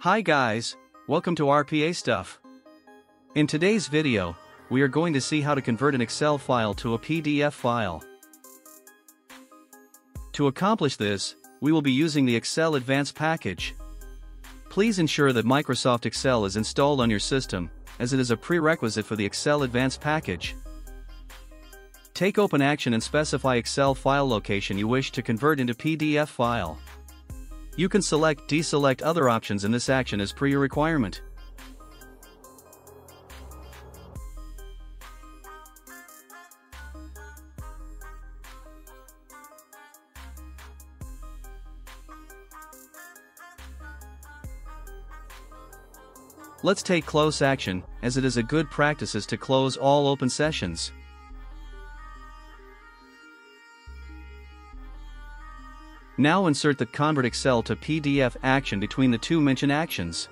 Hi guys, welcome to RPA Stuff. In today's video, we are going to see how to convert an Excel file to a PDF file. To accomplish this, we will be using the Excel Advanced package. Please ensure that Microsoft Excel is installed on your system, as it is a prerequisite for the Excel Advanced package. Take Open Action and specify Excel file location you wish to convert into PDF file. You can deselect other options in this action as per your requirement. Let's take close action, as it is a good practice to close all open sessions. Now insert the Convert Excel to PDF action between the two mentioned actions.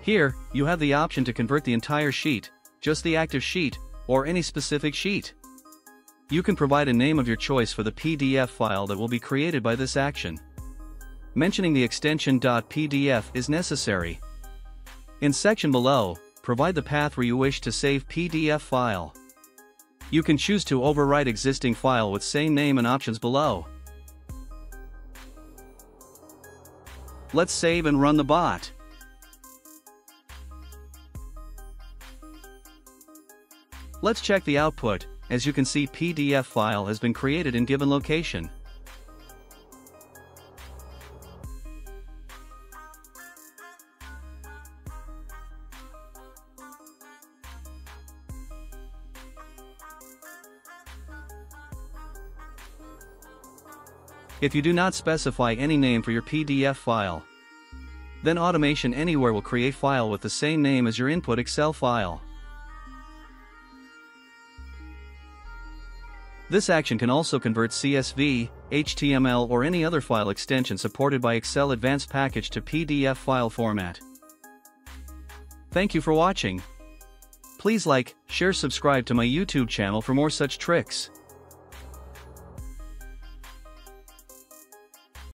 Here, you have the option to convert the entire sheet, just the active sheet, or any specific sheet. You can provide a name of your choice for the PDF file that will be created by this action. Mentioning the extension .pdf is necessary. In section below, provide the path where you wish to save PDF file. You can choose to overwrite existing file with same name and options below. Let's save and run the bot. Let's check the output. As you can see, PDF file has been created in given location. If you do not specify any name for your PDF file, then Automation Anywhere will create file with the same name as your input Excel file. This action can also convert CSV, HTML or any other file extension supported by Excel Advanced package to PDF file format. Thank you for watching. Please like, share, subscribe to my YouTube channel for more such tricks.